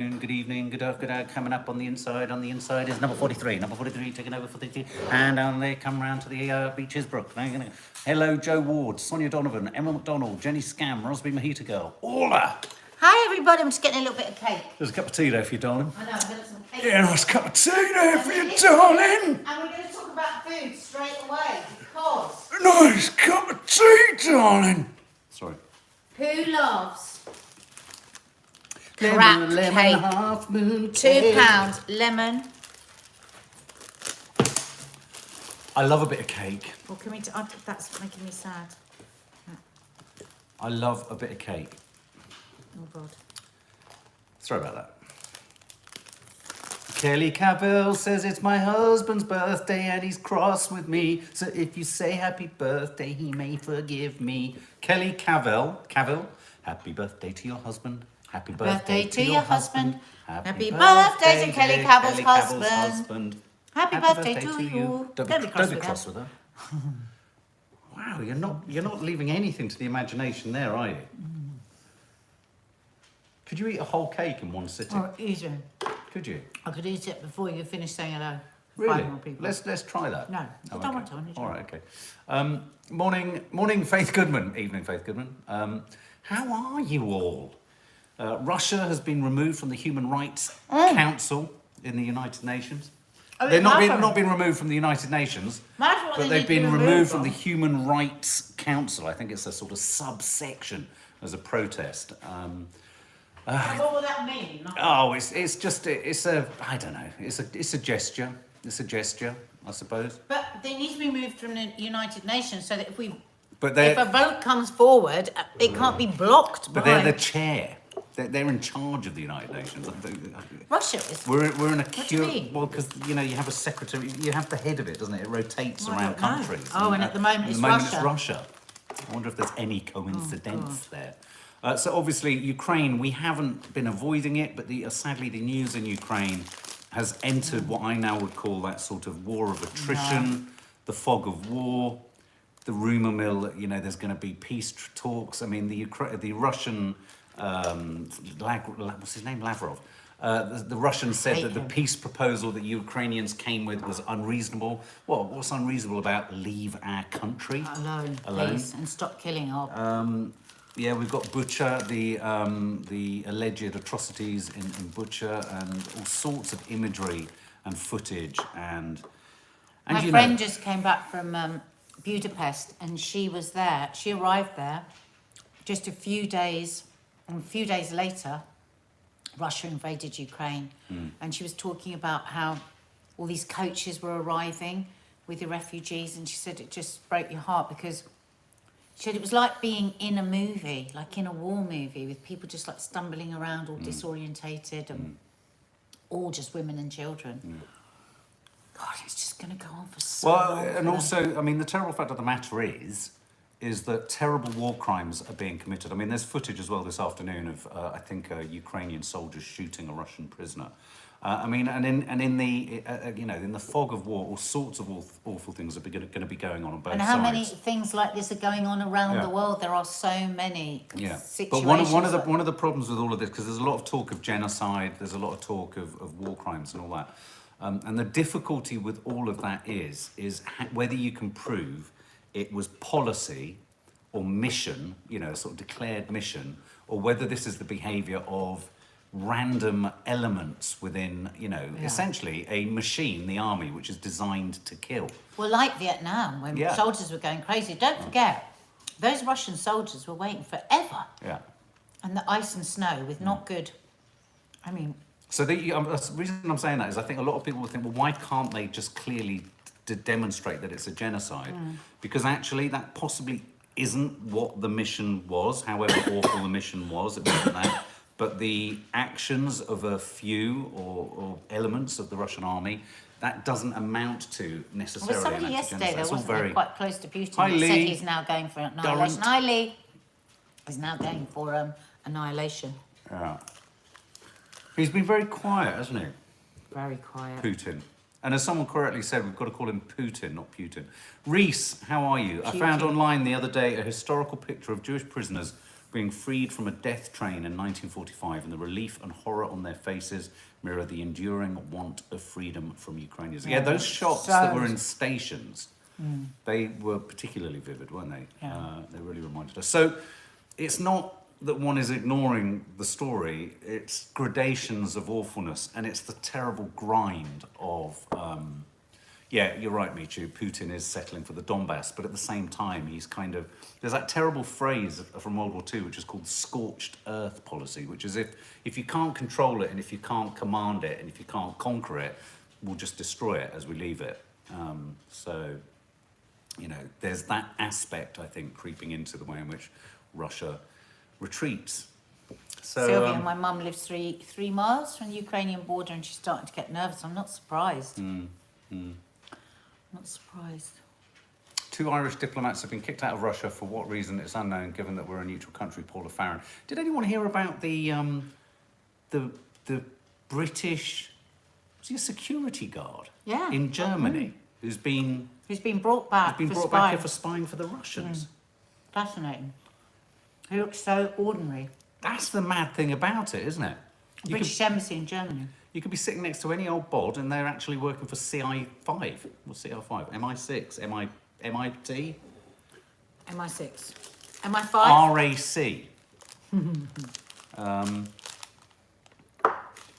Good evening, good afternoon. Coming up on the inside is number 43. Number 43 taking over for 50. And they come round to the Beaches Brook. Hello, Joe Ward, Sonia Donovan, Emma McDonald, Jenny Scam, Rosby Mojito Girl, Orla. Hi everybody, I'm just getting a little bit of cake. There's a cup of tea there for you, darling. I know, I've got some cake. Yeah, nice cup of tea there for you, darling. And we're going to talk about food straight away because... Nice cup of tea, darling. Sorry. Who loves Lemon, crap lemon, cake? half moon cake. £2 lemon. I love a bit of cake. Well, can we... that's making me sad. I love a bit of cake. Oh God. Sorry about that. Kelly Cavill says it's my husband's birthday and he's cross with me. So if you say happy birthday, he may forgive me. Kelly Cavill, happy birthday to your husband. Happy birthday to your husband. Happy birthday to Kelly Cavill's husband. Happy birthday to you. Don't be cross with her. Wow, you're not leaving anything to the imagination there, are you? Could you eat a whole cake in one sitting? Oh, easy. Could you? I could eat it before you finish saying hello. Really? 5 more people. Let's try that. No, I don't want to. I need to. All right, okay. Morning, Faith Goodman. Evening, Faith Goodman. How are you all? Russia has been removed from the Human Rights Council in the United Nations. Oh, They've not been removed from the United Nations, but they've been removed from the Human Rights Council. I think it's a sort of subsection as a protest. What will that mean? Oh, it's a gesture. It's a gesture, I suppose. But they need to be moved from the United Nations so that if a vote comes forward, it can't be blocked. But they're the chair. They're in charge of the United Nations. Russia is. We're in a What do you mean? well, because you have a secretary. You have the head of it, doesn't it? It rotates around countries. Oh, and at the moment it's Russia. I wonder if there's any coincidence there. So obviously Ukraine, we haven't been avoiding it, but sadly the news in Ukraine has entered what I now would call that sort of war of attrition, the fog of war, the rumour mill that there's going to be peace talks. I mean the Russian, what's his name, Lavrov. The Russians said that the peace proposal that Ukrainians came with was unreasonable. Well, what's unreasonable about leave our country alone, please, and stop killing our. Yeah, we've got Bucha, the alleged atrocities in Bucha, and all sorts of imagery and footage. And my friend just came back from Budapest, and she was there. She arrived there just a few days, and a few days later, Russia invaded Ukraine, and she was talking about how all these coaches were arriving with the refugees, and she said it just broke your heart because. She said it was like being in a movie, like in a war movie, with people just like stumbling around, all disorientated, and all just women and children. God, it's just going to go on for so long. Well, and also, I mean, the terrible fact of the matter is that terrible war crimes are being committed. I mean, there's footage as well this afternoon of, I think, Ukrainian soldiers shooting a Russian prisoner. I mean, and in the fog of war, all sorts of awful things are going to be going on both sides. And how many things like this are going on around the world? There are so many situations. But one of the problems with all of this, because there's a lot of talk of genocide, there's a lot of talk of war crimes and all that, and the difficulty with all of that is whether you can prove it was policy or mission, a sort of declared mission, or whether this is the behaviour of random elements within, essentially a machine, the army, which is designed to kill. Well, like Vietnam, when soldiers were going crazy. Don't forget, those Russian soldiers were waiting forever. Yeah. And the ice and snow with not good, I mean... So the reason I'm saying that is I think a lot of people will think, well, why can't they just clearly demonstrate that it's a genocide? Because actually that possibly isn't what the mission was, however awful the mission was, it wasn't that. But the actions of a few or elements of the Russian army, that doesn't amount to necessarily. Well, somebody yesterday, there wasn't there, quite close to Putin, Hi, Lee. said he's now going for annihilation. Hi, Lee. He's now going for annihilation. Yeah. He's been very quiet, hasn't he? Very quiet. Putin. And as someone correctly said, we've got to call him Putin, not Putin. Reese, how are you? I found online the other day a historical picture of Jewish prisoners being freed from a death train in 1945, and the relief and horror on their faces mirror the enduring want of freedom from Ukrainians. Yeah, those shots that were in stations, they were particularly vivid, weren't they? Yeah. They really reminded us. So it's not that one is ignoring the story, it's gradations of awfulness, and it's the terrible grind of, yeah, you're right, Michu, Putin is settling for the Donbass, but at the same time, he's kind of, there's that terrible phrase from World War II, which is called scorched earth policy, which is if you can't control it, and if you can't command it, and if you can't conquer it, we'll just destroy it as we leave it. So, you know, there's that aspect, I think, creeping into the way in which Russia retreats. So, Sylvia, my mum lives three miles from the Ukrainian border, and she's starting to get nervous. I'm not surprised. Not surprised. 2 Irish diplomats have been kicked out of Russia for what reason it's unknown, given that we're a neutral country. Paula Farron. Did anyone hear about the British, was he a security guard? Yeah. In Germany, who's been brought back here for spying for the Russians. Fascinating. He looks so ordinary. That's the mad thing about it, isn't it? British Embassy in Germany. You could be sitting next to any old bod and they're actually working for CI5 or CR5, MI6, MIT, MI6. MI5? RAC.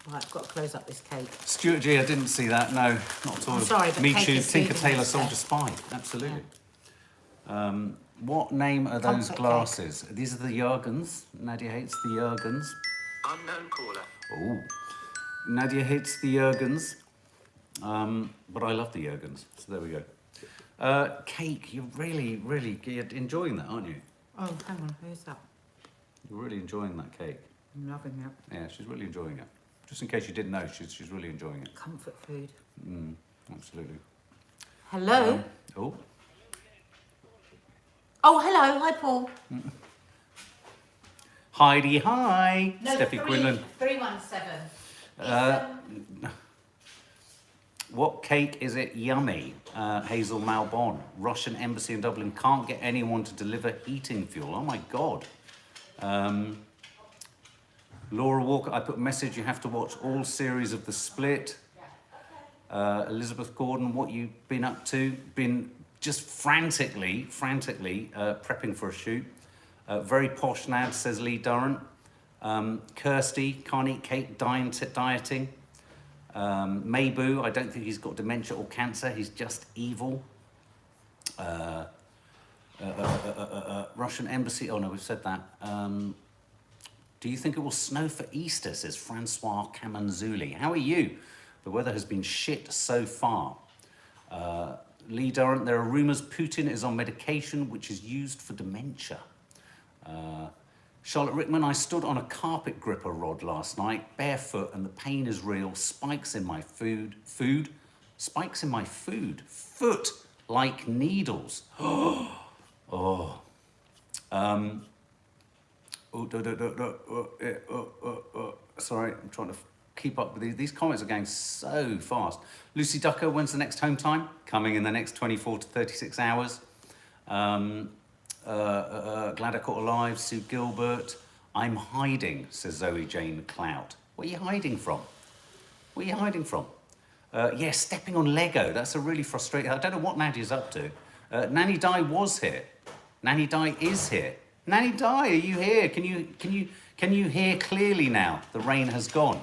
Right, I've got to close up this cake. Stuart G, I didn't see that. No, not at all. I'm sorry, but Me cake too. is Tinker soothing, Tailor isn't it? Soldier Spy. Absolutely. What name are those Comfort glasses? These are the Jurgens. Nadia hates the Jurgens. Unknown caller. Oh, Nadia hates the Jurgens. But I love the Jurgens. So there we go. Cake. You're really enjoying that, aren't you? Oh, hang on, who's that? You're really enjoying that cake. I'm loving it. Yeah, she's really enjoying it. Just in case you didn't know, she's really enjoying it. Comfort food. Absolutely. Hello? Oh. Oh, hello. Hi, Paul. Heidi, hi. No, Steffi Quinlan. 317. What cake is it? Yummy. Hazel Malbon. Russian embassy in Dublin can't get anyone to deliver heating fuel. Oh my God. Laura Walker, I put a message, you have to watch all series of The Split. Elizabeth Gordon, what you been up to? Been just frantically prepping for a shoot. Very posh nad, says Lee Durrant. Kirsty, can't eat cake, dieting. Maybu, I don't think he's got dementia or cancer, he's just evil. Russian embassy, oh no, we've said that. Do you think it will snow for Easter, says Francois Camanzuli. How are you? The weather has been shit so far. Lee Durrant, there are rumours Putin is on medication which is used for dementia. Charlotte Rickman, I stood on a carpet gripper rod last night, barefoot, and the pain is real. Spikes in my food. Spikes in my food. Foot like needles. Sorry, I'm trying to keep up with these comments are going so fast. Lucy Ducker, when's the next home time? Coming in the next 24 to 36 hours. Glad I Caught Alive, Sue Gilbert. I'm hiding, says Zoe Jane Clout. What are you hiding from? What are you hiding from? Yeah, stepping on Lego. That's a really frustrating. I don't know what Nadia's up to. Nanny Di was here. Nanny Di is here. Nanny Di, are you here? Can you hear clearly now? The rain has gone.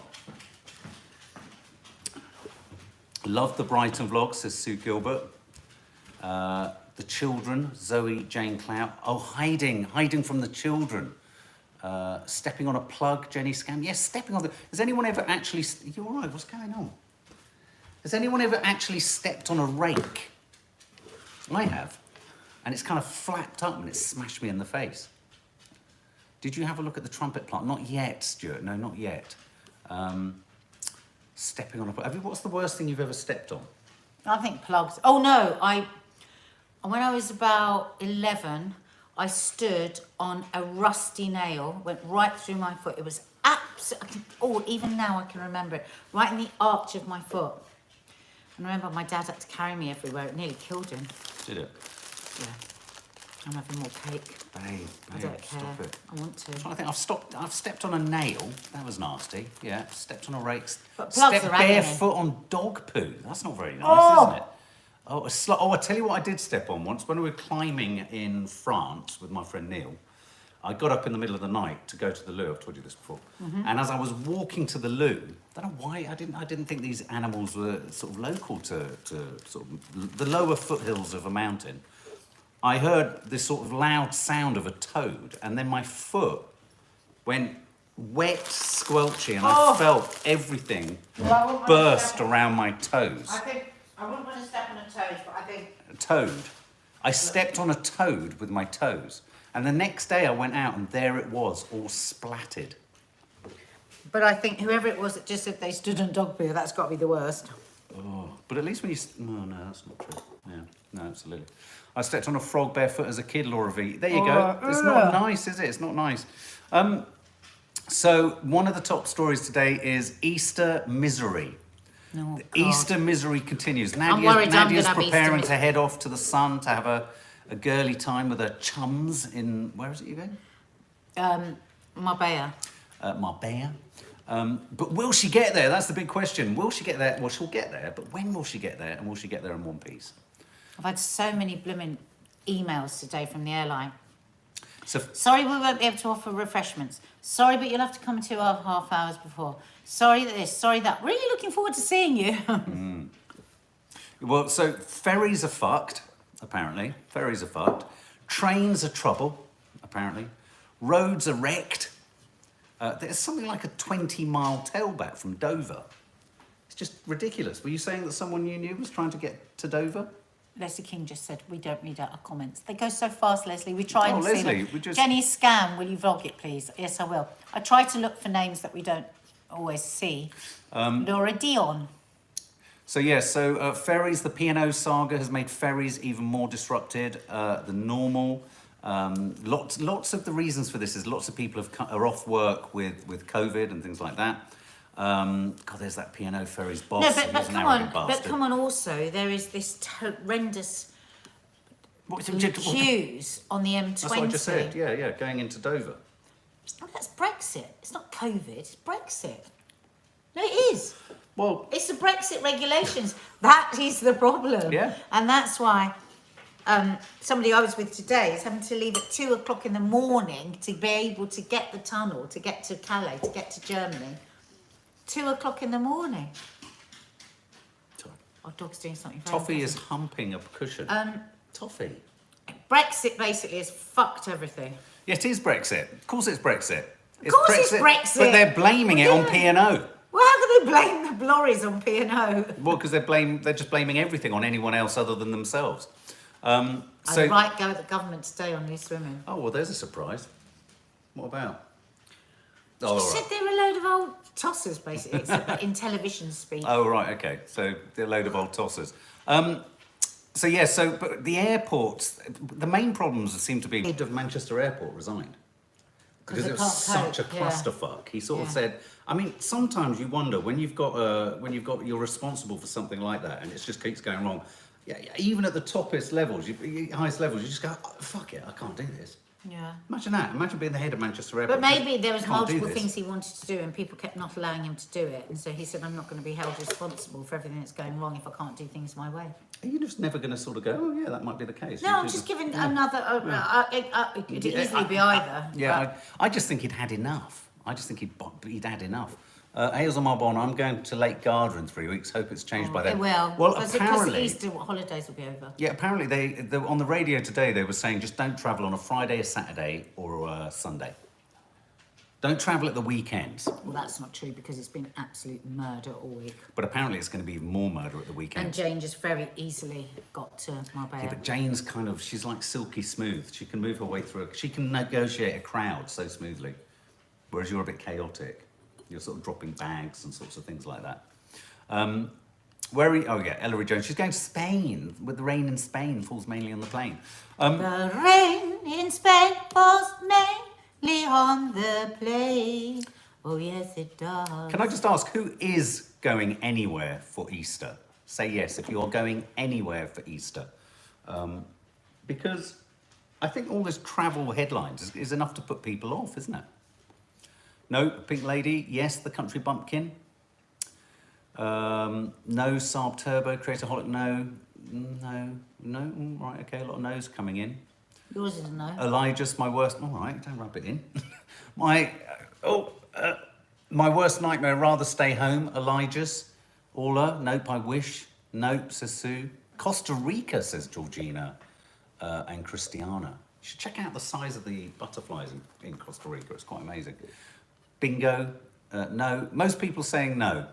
Love the Brighton vlog, says Sue Gilbert. The children, Zoe Jane Clout. Oh, hiding from the children. Stepping on a plug, Jenny Scam. Yes, stepping on the. Has anyone ever actually? You all right? What's going on? Has anyone ever actually stepped on a rake? I have, and it's kind of flapped up and it smashed me in the face. Did you have a look at the trumpet plant? Not yet, Stuart. No, not yet. Stepping on a. What's the worst thing you've ever stepped on? I think plugs. Oh no, when I was about 11, I stood on a rusty nail, went right through my foot. It was absolutely, oh, even now I can remember it, right in the arch of my foot. And I remember my dad had to carry me everywhere. It nearly killed him. Did it? Yeah. I'm having more cake. Babe, I don't care. stop it. I want to. I'm trying to think. I've stepped on a nail. That was nasty. Yeah, stepped on a rake. But plugs Stepped are agony. barefoot on dog poo. That's not very nice, Oh! isn't it? Oh, I tell you what I did step on once. When we were climbing in France with my friend Neil, I got up in the middle of the night to go to the loo. I've told you this before. And as I was walking to the loo, I don't know why I didn't think these animals were sort of local to sort of the lower foothills of a mountain. I heard this sort of loud sound of a toad, and then my foot went wet, squelchy, and I felt everything burst around my toes. I wouldn't want to step on a toad, but I think... A toad. I stepped on a toad with my toes, and the next day I went out, and there it was, all splattered. But I think whoever it was that just said they stood on dog poo, that's got to be the worst. Oh, but at least when you... No, that's not true. Yeah, no, absolutely. I stepped on a frog barefoot as a kid, Laura V. There you go. It's not nice, is it? It's not nice. So one of the top stories today is Easter misery. Oh, God. Easter misery continues. worried I'm Nadia's gonna have preparing Easter to head off to the sun to have a girly time with her chums in... Where is it you going? Marbella. Marbella. But will she get there? That's the big question. Will she get there? Well, she'll get there, but when will she get there? And will she get there in one piece? I've had so many blooming emails today from the airline. So, Sorry we won't be able to offer refreshments. Sorry, but you'll have to come 2.5 hours before. Sorry that this, sorry that. Really looking forward to seeing you. well, so ferries are fucked, apparently. Ferries are fucked. Trains are trouble, apparently. Roads are wrecked. There's something like a 20-mile tailback from Dover. It's just ridiculous. Were you saying that someone you knew was trying to get to Dover? Leslie King just said, we don't read out our comments. They go so fast, Leslie. We try and see Leslie, them. we just... Jenny Scam, will you vlog it, please? Yes, I will. I try to look for names that we don't always see. Laura Dion. So, yeah, ferries, the P&O saga has made ferries even more disrupted than normal. Lots of the reasons for this is lots of people are off work with COVID and things like that. God, there's that P&O ferries boss. No, but who's an come arrogant on. bastard. But come on. Also, there is this horrendous queues on the M20. That's what I just said. Yeah, going into Dover. Oh, that's Brexit. It's not COVID. It's Brexit. No, it is. Well, It's the Brexit regulations. That is the problem. Yeah. And that's why somebody I was with today is having to leave at 2:00 in the morning to be able to get the tunnel, to get to Calais, to get to Germany. 2:00 in the morning. sorry. Our dog's doing something very Toffee is impressive. humping a cushion. Toffee. Brexit basically has fucked everything. Yeah, it is Brexit. Of course it's Brexit. Of course it's Brexit. But they're blaming it on P&O. Well, how can they blame the lorries on P&O? Well, because they're just blaming everything on anyone else other than themselves. I had a right go at the government today on these women. Oh, well, there's a surprise. What about? She all said right. they were a load of old tossers, basically, except in television speak. Oh, right, okay. So they're a load of old tossers. But the airports, the main problems seem to be the head of Manchester Airport resigned. Because it was such a clusterfuck. He sort of said, I mean, sometimes you wonder when you've got you're responsible for something like that and it just keeps going wrong. Yeah, even at the highest levels, you just go, oh, fuck it, I can't do this. Yeah. Imagine that. Imagine being the head of Manchester Airport. But maybe there was Can't do multiple this. things he wanted to do and people kept not allowing him to do it. And so he said, I'm not going to be held responsible for everything that's going wrong if I can't do things my way. Are you just never going to sort of go, oh yeah, that might be the case? No, I'm just giving another... it could easily be either. Yeah, I just think he'd had enough. I just think he'd had enough. Ales on Marbon, I'm going to Lake Garda in 3 weeks. Hope it's changed by then. It will. Well, because apparently... Easter holidays will be over. Yeah, apparently they on the radio today they were saying just don't travel on a Friday, a Saturday or a Sunday. Don't travel at the weekends. Well, that's not true because it's been absolute murder all week. But apparently it's going to be even more murder at the weekend. And Jane just very easily got to Marbella. Yeah, but Jane's she's like silky smooth. She can move her way through. She can negotiate a crowd so smoothly. Whereas you're a bit chaotic. You're sort of dropping bags and sorts of things like that. Ellery Jones. She's going to Spain. With the rain in Spain falls mainly on the plane. The rain in Spain falls mainly on the plane. Oh, yes, it does. Can I just ask, who is going anywhere for Easter? Say yes if you're going anywhere for Easter. Because I think all this travel headlines is enough to put people off, isn't it? No, Pink Lady, yes, the Country Bumpkin. No, Saab Turbo, Creatorholic, no. Right, okay, a lot of no's coming in. Yours is a no. Elijah's my worst, all right, don't rub it in. My worst nightmare, rather stay home, Elijah's. Orla, nope, I wish. Nope, says Sue. Costa Rica, says Georgina and Christiana. You should check out the size of the butterflies in Costa Rica, it's quite amazing. Bingo, no. Most people saying no.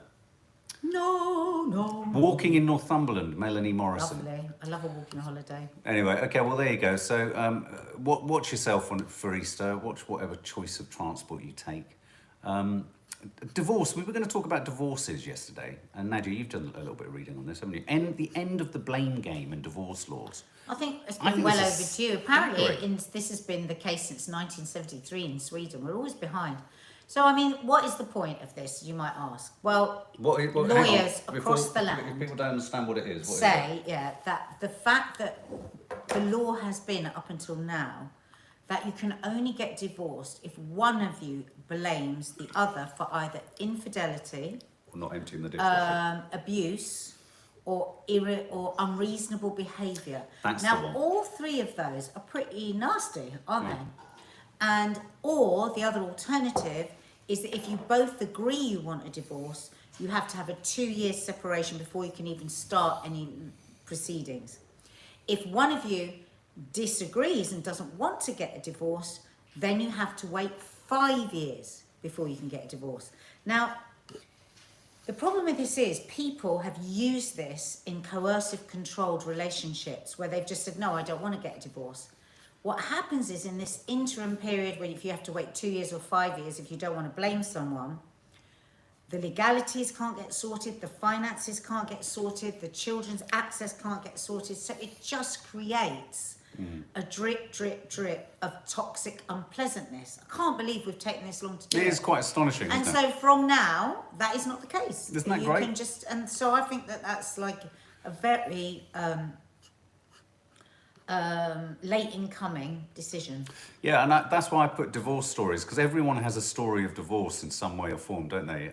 No. Walking in Northumberland, Melanie Morrison. Lovely. I love a walking holiday. Anyway, okay, well, there you go. So watch yourself for Easter. Watch whatever choice of transport you take. Divorce. We were going to talk about divorces yesterday. And Nadia, you've done a little bit of reading on this, haven't you? The end of the blame game in divorce laws. I think it's been well overdue. Apparently, this has been the case since 1973 in Sweden. We're always behind. So, I mean, what is the point of this, you might ask? Well, lawyers across the land... If people don't understand what it is, that the fact that the law has been, up until now, that you can only get divorced if one of you blames the other for either infidelity... Or not emptying the dishwasher. Abuse... or unreasonable behaviour. That's the now, one. all three of those are pretty nasty, aren't they? Or the other alternative is that if you both agree you want a divorce, you have to have a 2-year separation before you can even start any proceedings. If one of you disagrees and doesn't want to get a divorce, then you have to wait 5 years before you can get a divorce. Now, the problem with this is people have used this in coercive controlled relationships where they've just said, no, I don't want to get a divorce. What happens is in this interim period where if you have to wait 2 years or 5 years, if you don't want to blame someone, the legalities can't get sorted, the finances can't get sorted, the children's access can't get sorted. So it just creates a drip of toxic unpleasantness. I can't believe we've taken this long to do it. It is quite astonishing, and isn't so from now, that is not the case. Isn't that you great? Can just, and so I think that that's like a very late incoming decision. Yeah, and that's why I put divorce stories, because everyone has a story of divorce in some way or form, don't they?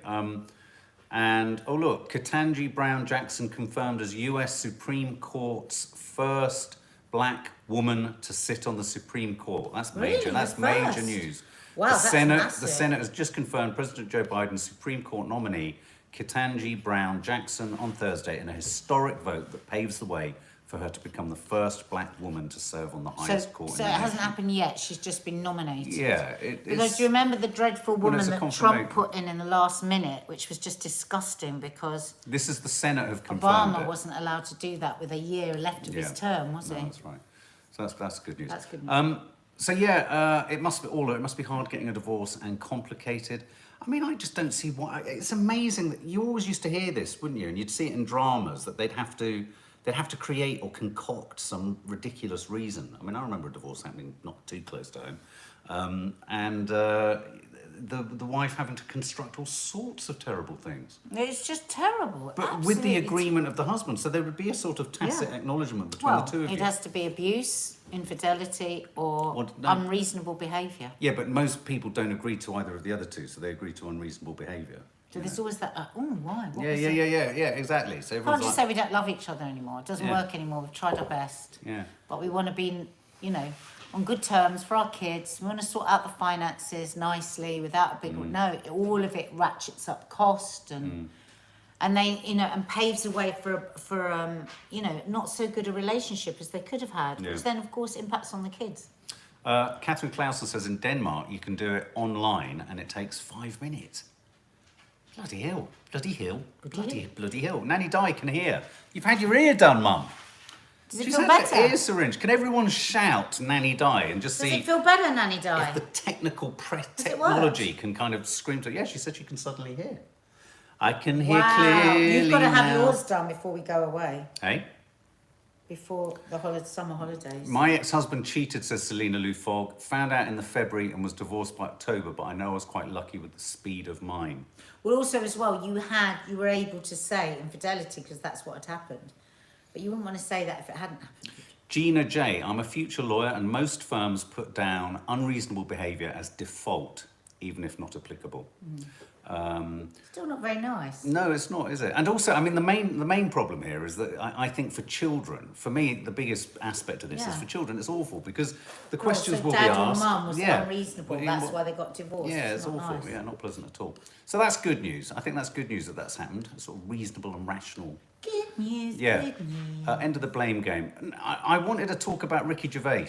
And, oh look, Ketanji Brown Jackson confirmed as US Supreme Court's first black woman to sit on the Supreme Court. That's major. Really? That's major news. Wow, the that's Senate, massive. The Senate has just confirmed President Joe Biden's Supreme Court nominee, Ketanji Brown Jackson, on Thursday in a historic vote that paves the way for her to become the first black woman to serve on the highest court in So the it hasn't nation. happened yet. She's just been nominated. Yeah, Because do you remember the dreadful Well, woman it's a that confirmation. Trump put in the last minute, which was just disgusting because This is the Senate have confirmed Obama it. wasn't allowed to do that with a year left of his Yeah. term, was No, he? that's right. So that's good news. That's good news. So yeah, it must be hard getting a divorce and complicated. I mean, I just don't see why. It's amazing that you always used to hear this, wouldn't you? And you'd see it in dramas that they'd have to create or concoct some ridiculous reason. I mean, I remember a divorce happening not too close to home, and the wife having to construct all sorts of terrible things. It's just terrible. But with the agreement of the husband, so there would be a sort of tacit acknowledgement between the two of you. It has to be abuse, infidelity, or Well, no. unreasonable behaviour. Yeah, but most people don't agree to either of the other two, so they agree to unreasonable behaviour. So there's always that, why? What Yeah, was yeah, it? yeah, exactly. So Can't everyone's just like, say we don't love each other anymore. It doesn't Yeah. work anymore. We've tried our best. yeah. But we want to be, on good terms for our kids. We want to sort out the finances nicely without a big... No, all of it ratchets up cost and they, and paves the way for not so good a relationship as they could have had, Yeah. which then, of course, impacts on the kids. Catherine Clausen says in Denmark you can do it online and it takes 5 minutes. Bloody hell. Bloody hell. Nanny Di can hear. You've had your ear done, Mum. Does it She's feel had better? her ear syringe. Can everyone shout Nanny Di and just Does see it feel better, Nanny if Di? the technical it technology can kind of scream to... Yeah, she said she can suddenly hear. I can hear Wow, clearly you've got to have now. yours done before we go away, Hey? before the summer holidays. My ex-husband cheated, says Selena Lou Fogg. Found out in the February and was divorced by October, but I know I was quite lucky with the speed of mine. Well, also as well, you were able to say infidelity because that's what had happened, but you wouldn't want to say that if it hadn't happened. Gina J, I'm a future lawyer and most firms put down unreasonable behaviour as default, even if not applicable. Still not very nice. No, it's not, is it? And also, I mean, the main problem here is that I think for children, for me, the biggest aspect of this is for children. It's awful because the questions so will be dad asked. or mum was yeah, unreasonable. Well, That's why they got divorced. Yeah, it's not awful. nice. Yeah, not pleasant at all. So that's good news. I think that's good news that that's happened. Sort of reasonable and rational. Good news. Yeah. Good news. End of the blame game. I wanted to talk about Ricky Gervais.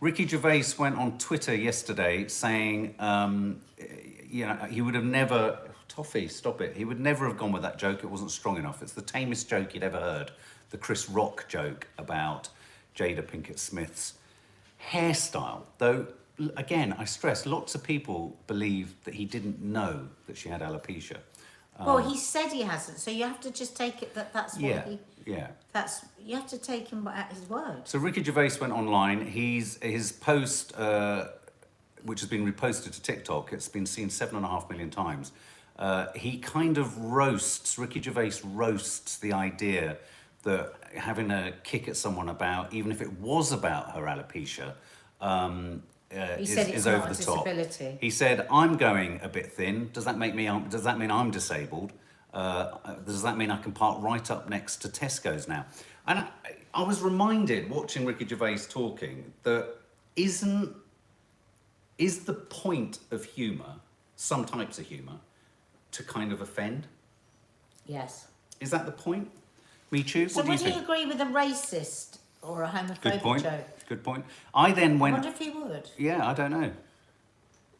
Ricky Gervais went on Twitter yesterday saying, he would have never... Toffee, stop it. He would never have gone with that joke. It wasn't strong enough. It's the tamest joke he'd ever heard. The Chris Rock joke about Jada Pinkett Smith's hairstyle. Though, again, I stress, lots of people believe that he didn't know that she had alopecia. Well, he said he hasn't, so you have to just take it that's what Yeah. you have to take him at his word. So Ricky Gervais went online. His post, which has been reposted to TikTok, it's been seen 7.5 million times. He kind of Ricky Gervais roasts the idea that having a kick at someone about, even if it was about her alopecia, is over the top. He said, "I'm going a bit thin. Does that mean I'm disabled? Does that mean I can park right up next to Tesco's now?" And I was reminded, watching Ricky Gervais talking, that is the point of humour, some types of humour, to kind of offend? Yes. Is that the point? Me too. So what do you think? would he agree with a racist or a homophobic Good point. joke? Good point. I then went. I wonder if he would. Yeah, I don't know.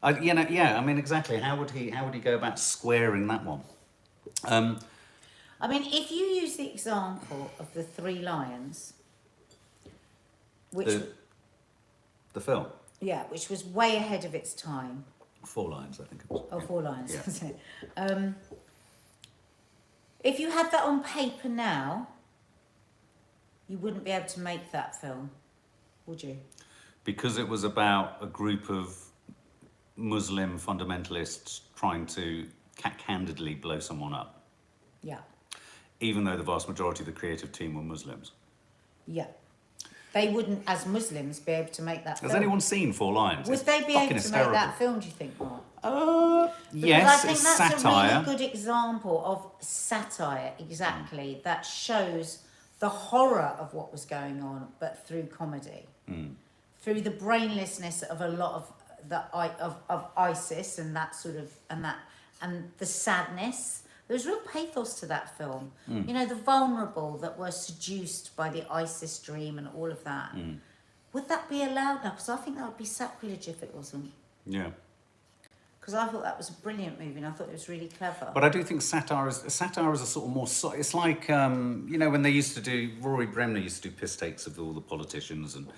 I mean, exactly. How would he go about squaring that one? I mean, if you use the example of the Three Lions, which the film. Yeah, which was way ahead of its time. Four Lions, I think it was. Oh, Four Lions. Yeah. If you had that on paper now, you wouldn't be able to make that film, would you? Because it was about a group of Muslim fundamentalists trying to candidly blow someone up. Yeah. Even though the vast majority of the creative team were Muslims. Yeah. They wouldn't, as Muslims, be able to make that film. Has anyone seen Four Lions? Would they be able to make that film, do you think, Mark? Yes, I think it's that's satire. a really good example of satire, exactly, that shows the horror of what was going on, but through comedy. Through the brainlessness of a lot of ISIS and that sort of, and the sadness. There was real pathos to that film. You know, the vulnerable that were seduced by the ISIS dream and all of that. Would that be allowed now? Because I think that would be sacrilege if it wasn't. Yeah. Because I thought that was a brilliant movie and I thought it was really clever. But I do think satire is a sort of more... it's like, when they used to do... Rory Bremner used to do piss takes of all the politicians and,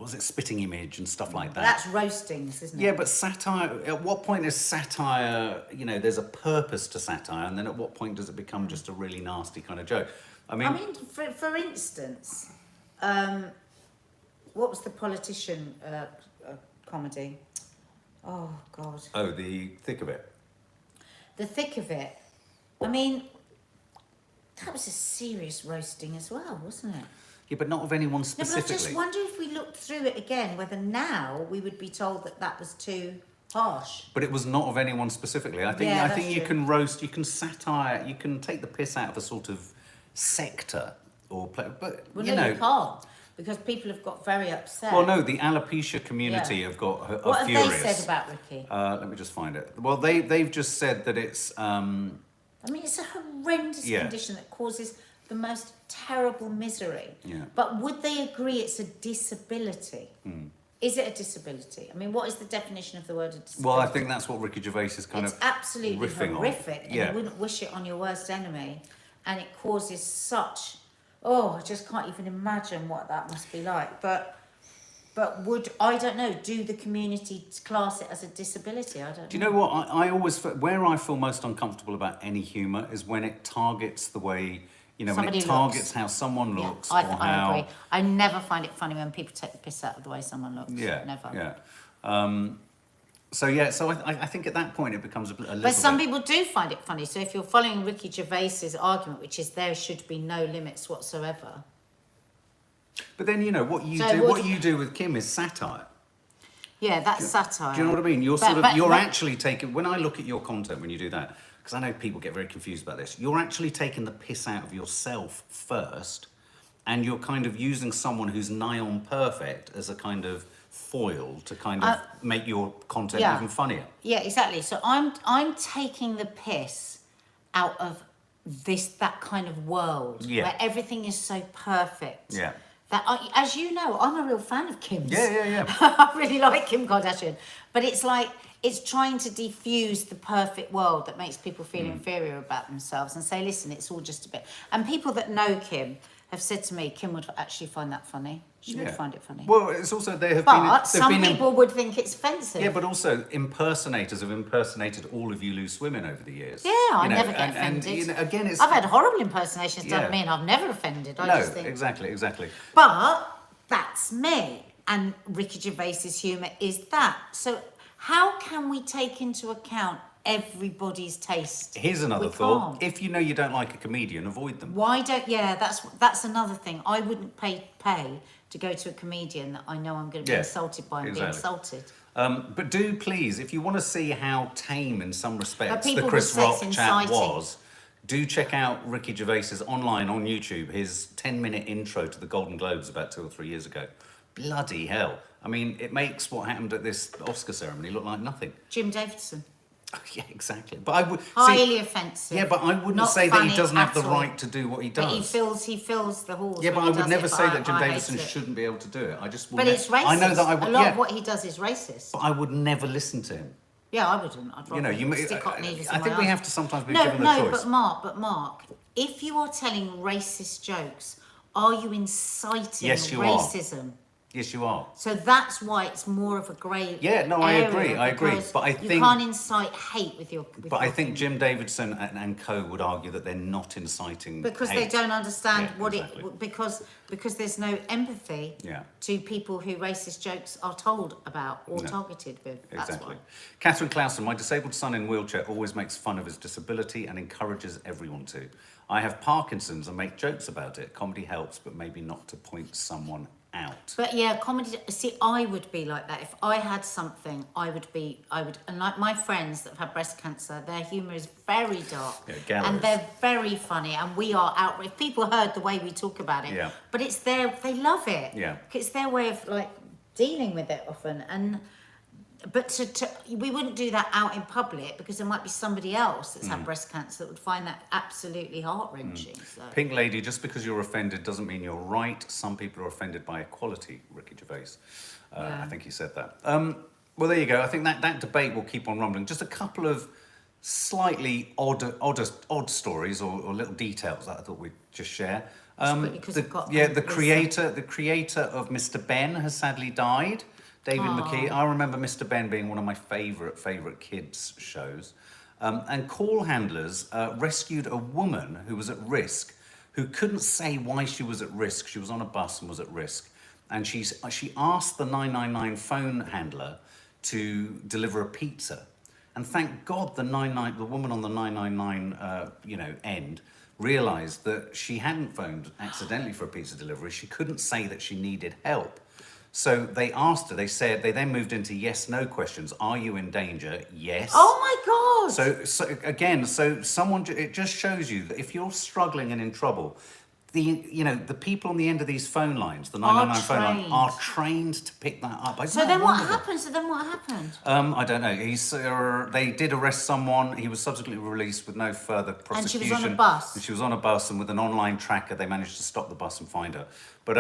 was it Spitting Image and stuff like that? That's roastings, isn't it? Yeah, but satire... At what point is satire... there's a purpose to satire, and then at what point does it become just a really nasty kind of joke? I mean, for instance, what was the politician comedy? Oh, God. Oh, The Thick of It. The Thick of It. I mean, that was a serious roasting as well, wasn't it? Yeah, but not of anyone No, but I specifically. just wonder if we looked through it again, whether now we would be told that that was too harsh. But it was not of anyone specifically. I think Yeah, I that's think you true. can roast, you can satire, you can take the piss out of a sort of sector or play, but Well, no, you can't, because people have got very upset. Well, no, the alopecia community have got are What have furious. they said about Ricky? Let me just find it. Well, they've just said that it's. I mean, it's a horrendous condition that causes the most terrible misery. Yeah. But would they agree it's a disability? Is it a disability? I mean, what is the definition of the word disability? Well, I think that's what Ricky Gervais is kind it's of absolutely riffing horrific, on. and you wouldn't wish it on your worst enemy, and it causes such. Oh, I just can't even imagine what that must be like. But would, I don't know, do the community class it as a disability? I don't know. Do you know what? I always, where I feel most uncomfortable about any humour is when it targets the way, when Somebody it targets looks. how someone looks I or how... agree. I never find it funny when people take the piss out of the way someone looks. Yeah, Never. yeah. So I think at that point it becomes a little But some bit... people do find it funny. So if you're following Ricky Gervais's argument, which is there should be no limits whatsoever, But then, you know, what you do with Kim is satire. Yeah, that's satire. Do you know what I mean? You're actually taking, when I look at your content when you do that, because I know people get very confused about this, you're actually taking the piss out of yourself first, and you're kind of using someone who's nigh on perfect as a kind of foil to kind of make your content even funnier. Yeah, exactly. So I'm taking the piss out of that kind of world where everything is so perfect. Yeah. That as you know, I'm a real fan of Kim's. Yeah. I really like Kim Kardashian, but it's like it's trying to diffuse the perfect world that makes people feel inferior about themselves and say, listen, it's all just a bit. And people that know Kim have said to me, Kim would actually find that funny. She would find it funny. Well, it's also But some people would think it's offensive. Yeah, but also impersonators have impersonated all of you loose women over the years. Yeah, I never get offended. And, you know, again, I've had horrible impersonations done me, and I've never offended. I just think exactly. But that's me, and Ricky Gervais's humour is that. So how can we take into account everybody's taste? Here's another thought. If you know you don't like a comedian, avoid them. Why don't? Yeah, that's another thing. I wouldn't pay to go to a comedian that I know I'm going to be insulted by and be insulted. But do please, if you want to see how tame in some respects the people Chris would say Rock it's chat inciting. was, do check out Ricky Gervais's online on YouTube, his 10-minute intro to the Golden Globes about 2 or 3 years ago. Bloody hell. I mean, it makes what happened at this Oscar ceremony look like nothing. Jim Davidson. Yeah, exactly. But I would highly offensive. Yeah, but I wouldn't say that he doesn't have the right to do what he does. But he fills the halls. Yeah, but I would never say that Jim I Davidson shouldn't be able to do it. I just. But it's racist. I know that I would. A lot of what he does is racist. But I would never listen to him. Yeah, I wouldn't. I'd rather stick up needles in I think my we arse. have to sometimes be given the choice. But Mark, if you are telling racist jokes, are you inciting racism? Yes, you are. So that's why it's more of a grey. Yeah, no, I agree. But I think you can't incite hate with your. But I think Jim Davidson and co would argue that they're not inciting because hate. they don't understand it because there's no empathy to people who racist jokes are told about or targeted with. That's Exactly. why. Catherine Clausen, my disabled son in wheelchair always makes fun of his disability and encourages everyone to. I have Parkinson's and make jokes about it. Comedy helps, but maybe not to point someone out. But yeah, comedy. See, I would be like that. If I had something, I would, and like my friends that have had breast cancer, their humour is very dark, and they're very funny, and we are out. If people heard the way we talk about it, but it's they love it. Yeah, it's their way of like dealing with it often, and. But we wouldn't do that out in public because there might be somebody else that's had breast cancer that would find that absolutely heart-wrenching. So. Pink Lady, just because you're offended doesn't mean you're right. Some people are offended by equality, Ricky Gervais. I think he said that. Well, there you go. I think that debate will keep on rumbling. Just a couple of slightly odd stories or little details that I thought we'd just share. The creator of Mr. Ben has sadly died. David McKee. I remember Mr. Ben being one of my favourite kids shows. And call handlers rescued a woman who was at risk, who couldn't say why she was at risk. She was on a bus and was at risk. And she asked the 999 phone handler to deliver a pizza. And thank God the woman on the 999 end realised that she hadn't phoned accidentally for a pizza delivery. She couldn't say that she needed help. So they asked her, they then moved into yes/no questions. Are you in danger? Yes. Oh my God. So someone, it just shows you that if you're struggling and in trouble, the people on the end of these phone lines, the 999 phone line, are trained to pick that up. What happened? I don't know. They did arrest someone. He was subsequently released with no further prosecution. And she was on a bus. And she was on a bus, and with an online tracker, they managed to stop the bus and find her. But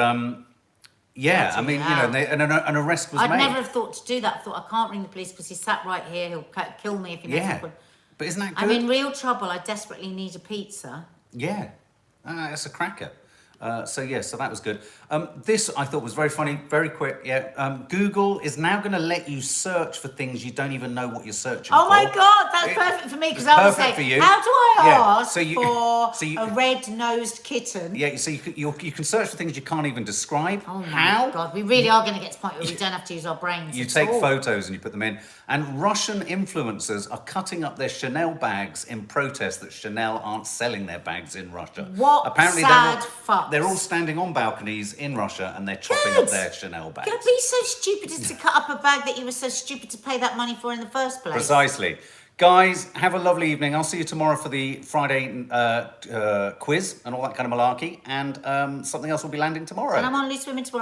yeah, I mean, an arrest was made. I'd never have thought to do that. I thought, I can't ring the police because he's sat right here. He'll kill me if he messes up. But isn't that good? I'm in real trouble. I desperately need a pizza. Yeah, it's a cracker. So that was good. This I thought was very funny, very quick. Yeah, Google is now going to let you search for things you don't even know what you're searching for. Oh my God, that's perfect for me because I would say, how do I ask for a red-nosed kitten? Yeah, so you can search for things you can't even describe. Oh my God, we really are going to get to the point where we don't have to use our brains. You take photos and you put them in. And Russian influencers are cutting up their Chanel bags in protest that Chanel aren't selling their bags in Russia. What sad fuck. they're all standing on balconies in Russia and they're chopping up Good. their Chanel bags. Don't be so stupid as to cut up a bag that you were so stupid to pay that money for in the first place. Precisely. Guys, have a lovely evening. I'll see you tomorrow for the Friday quiz and all that kind of malarkey. And something else will be landing tomorrow. And I'm on Loose Women tomorrow.